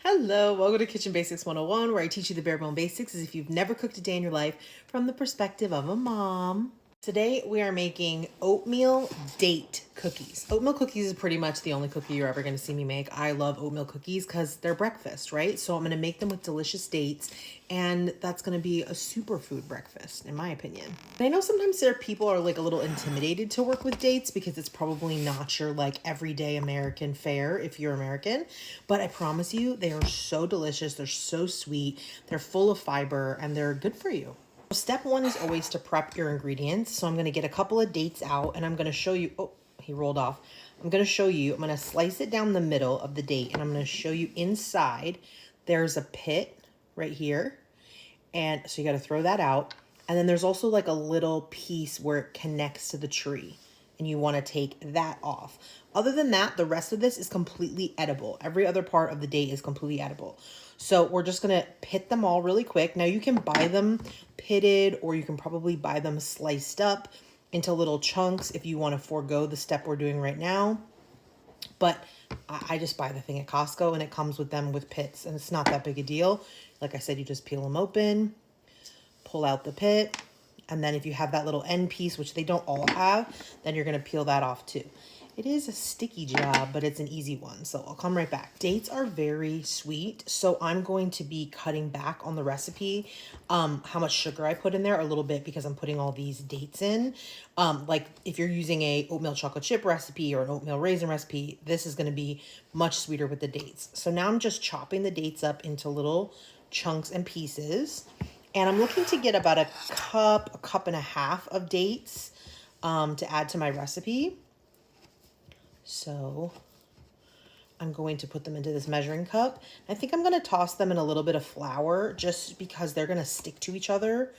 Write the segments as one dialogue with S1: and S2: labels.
S1: Hello, welcome to Kitchen Basics 101, where I teach you the bare bone basics as if you've never cooked a day in your life from the perspective of a mom. Today we are making oatmeal date cookies. Oatmeal cookies is pretty much the only cookie you're ever going to see me make. I love oatmeal cookies because they're breakfast, right? So I'm going to make them with delicious dates, and that's going to be a superfood breakfast, in my opinion. And I know sometimes people are like a little intimidated to work with dates because it's probably not your like everyday American fare if you're American, but I promise you they are so delicious, they're so sweet, they're full of fiber, and they're good for you. Step one is always to prep your ingredients. So I'm going to get a couple of dates out and I'm going to show you. Oh, he rolled off. I'm going to slice it down the middle of the date and I'm going to show you inside. There's a pit right here. And so you got to throw that out. And then there's also like a little piece where it connects to the tree and you want to take that off. Other than that, the rest of this is completely edible. Every other part of the date is completely edible. So we're just going to pit them all really quick. Now you can buy them pitted or you can probably buy them sliced up into little chunks if you want to forego the step we're doing right now. But I just buy the thing at Costco and it comes with them with pits and it's not that big a deal. Like I said, you just peel them open, pull out the pit. And then if you have that little end piece, which they don't all have, then you're going to peel that off too. It is a sticky job, but it's an easy one. So I'll come right back. Dates are very sweet. So I'm going to be cutting back on the recipe, how much sugar I put in there a little bit because I'm putting all these dates in. Like if you're using a oatmeal chocolate chip recipe or an oatmeal raisin recipe, this is going to be much sweeter with the dates. So now I'm just chopping the dates up into little chunks and pieces. And I'm looking to get about a cup and a half of dates to add to my recipe. So I'm going to put them into this measuring cup. I think I'm going to toss them in a little bit of flour just because they're going to stick to each other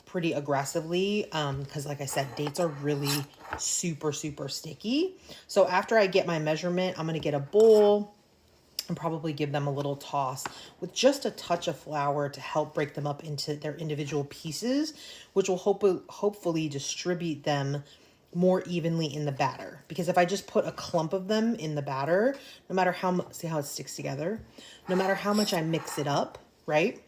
S1: pretty aggressively. Because like I said, dates are really super, super sticky. So after I get my measurement, I'm going to get a bowl and probably give them a little toss with just a touch of flour to help break them up into their individual pieces, which will hopefully distribute them more evenly in the batter. Because if I just put a clump of them in the batter, no matter how much, see how it sticks together? No matter how much I mix it up, right?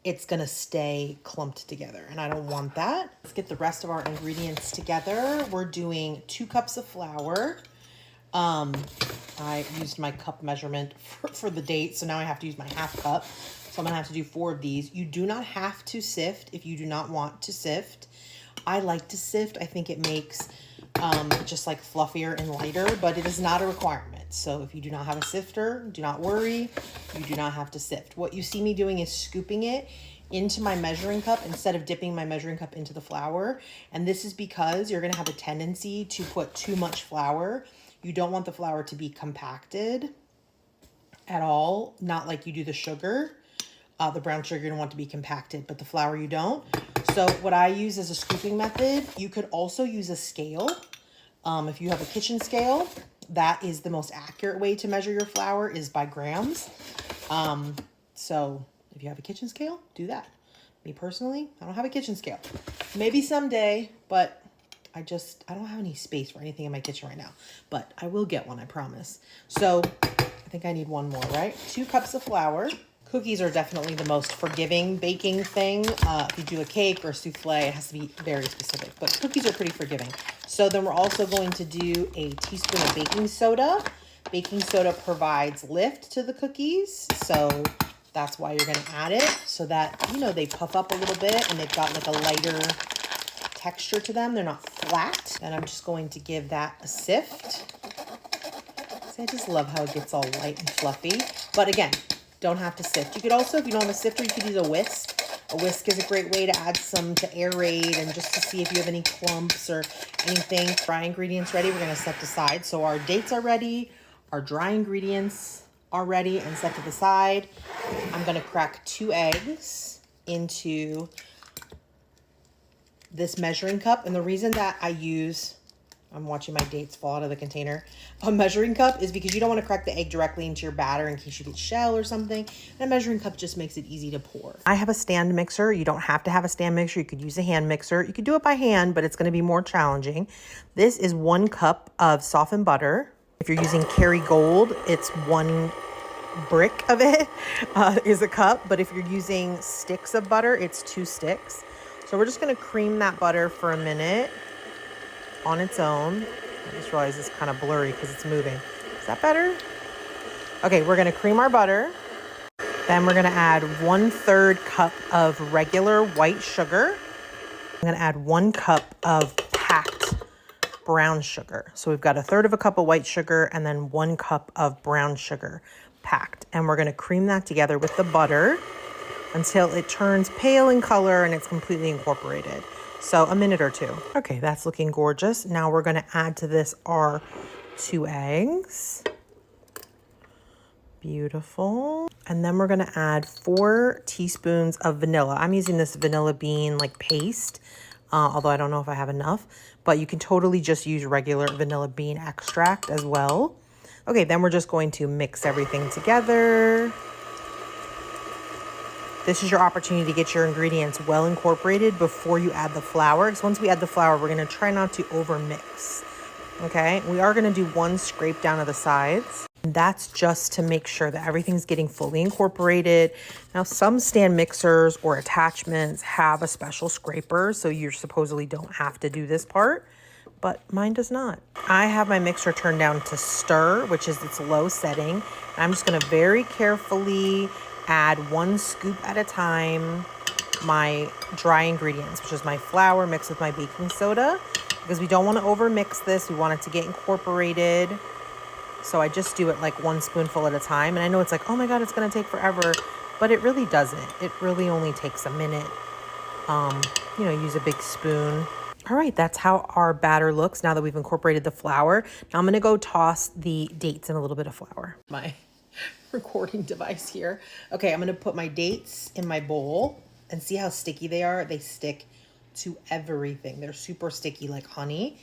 S1: It's gonna stay clumped together and I don't want that. Let's get the rest of our ingredients together. We're doing 2 cups of flour. I used my cup measurement for the date, so now I have to use my half cup. So I'm gonna have to do 4 of these. You do not have to sift if you do not want to sift. I like to sift. I think it makes just like fluffier and lighter, but it is not a requirement. So if you do not have a sifter, do not worry. You do not have to sift. What you see me doing is scooping it into my measuring cup instead of dipping my measuring cup into the flour. And this is because you're gonna have a tendency to put too much flour. You don't want the flour to be compacted at all, not like you do the sugar. The brown sugar you don't want to be compacted, but the flour you don't. So what I use is a scooping method. You could also use a scale. If you have a kitchen scale, that is the most accurate way to measure your flour is by grams. So if you have a kitchen scale, do that. Me personally, I don't have a kitchen scale. Maybe someday, but I don't have any space for anything in my kitchen right now, but I will get one, I promise. So I think I need one more, right? 2 cups of flour. Cookies are definitely the most forgiving baking thing. If you do a cake or a souffle, it has to be very specific, but cookies are pretty forgiving. So then we're also going to do a teaspoon of baking soda. Baking soda provides lift to the cookies, so that's why you're gonna add it, so that, you know, they puff up a little bit and they've got like a lighter texture to them. They're not flat. And I'm just going to give that a sift. See, I just love how it gets all light and fluffy. But again, don't have to sift. You could also, if you don't have a sifter, you could use a whisk. A whisk is a great way to add some to aerate and just to see if you have any clumps or anything. Dry ingredients ready, we're gonna set aside. So our dates are ready, our dry ingredients are ready and set to the side. I'm gonna crack 2 eggs into this measuring cup. And the reason that I'm watching my dates fall out of the container, a measuring cup is because you don't want to crack the egg directly into your batter in case you get shell or something. And a measuring cup just makes it easy to pour. I have a stand mixer. You don't have to have a stand mixer. You could use a hand mixer. You could do it by hand, but it's going to be more challenging. This is 1 cup of softened butter. If you're using Kerrygold, it's 1 brick of it is a cup. But if you're using sticks of butter, it's 2 sticks. So we're just going to cream that butter for a minute on its own. I just realized it's kind of blurry because it's moving. Is that better? Okay, we're going to cream our butter. Then we're going to add 1/3 cup of regular white sugar. I'm going to add 1 cup of packed brown sugar. So we've got 1/3 cup of white sugar and then 1 cup of brown sugar packed. And we're going to cream that together with the butter until it turns pale in color and it's completely incorporated. So a minute or 2. Okay, that's looking gorgeous. Now we're going to add to this our 2 eggs. Beautiful. And then we're going to add 4 teaspoons of vanilla. I'm using this vanilla bean like paste, although I don't know if I have enough, but you can totally just use regular vanilla bean extract as well. Okay, then we're just going to mix everything together. This is your opportunity to get your ingredients well incorporated before you add the flour. Because once we add the flour, we're going to try not to over mix. Okay, we are going to do 1 scrape down to the sides. And that's just to make sure that everything's getting fully incorporated. Now, some stand mixers or attachments have a special scraper, so you supposedly don't have to do this part, but mine does not. I have my mixer turned down to stir, which is its low setting. And I'm just going to very carefully add 1 scoop at a time my dry ingredients, which is my flour mixed with my baking soda, because we don't want to over mix this. We want it to get incorporated. So I just do it like 1 spoonful at a time. And I know it's like, oh my God, it's going to take forever, but it really doesn't. It really only takes a minute. Use a big spoon. All right, that's how our batter looks now that we've incorporated the flour. Now I'm going to go toss the dates in a little bit of flour. My recording device here. Okay, I'm going to put my dates in my bowl and see how sticky they are. They stick to everything. They're super sticky like honey.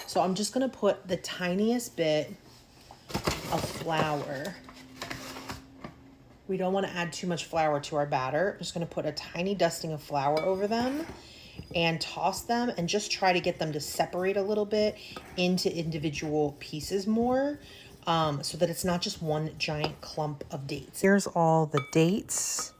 S1: So I'm just going to put the tiniest bit of flour. We don't want to add too much flour to our batter. I'm just going to put a tiny dusting of flour over them and toss them and just try to get them to separate a little bit into individual pieces more, so that it's not just one giant clump of dates. Here's all the dates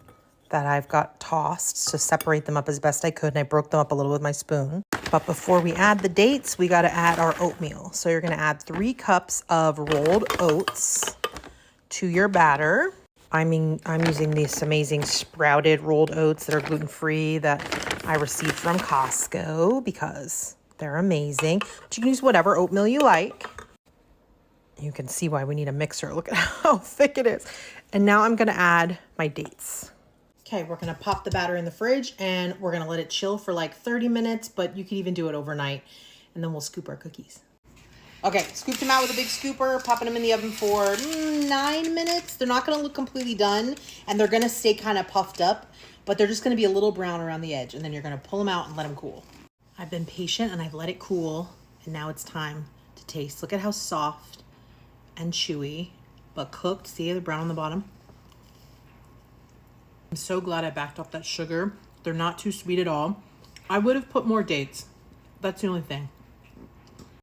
S1: that I've got tossed to separate them up as best I could, and I broke them up a little with my spoon. But before we add the dates, we got to add our oatmeal. So you're going to add 3 cups of rolled oats to your batter. I'm using these amazing sprouted rolled oats that are gluten-free that I received from Costco because they're amazing. But you can use whatever oatmeal you like. You can see why we need a mixer. Look at how thick it is. And now I'm going to add my dates. Okay, we're going to pop the batter in the fridge and we're going to let it chill for like 30 minutes, but you can even do it overnight. And then we'll scoop our cookies. Okay, scooped them out with a big scooper, popping them in the oven for 9 minutes. They're not going to look completely done and they're going to stay kind of puffed up, but they're just going to be a little brown around the edge. And then you're going to pull them out and let them cool. I've been patient and I've let it cool. And now it's time to taste. Look at how soft and chewy, but cooked. See the brown on the bottom? I'm so glad I backed off that sugar. They're not too sweet at all. I would have put more dates. That's the only thing.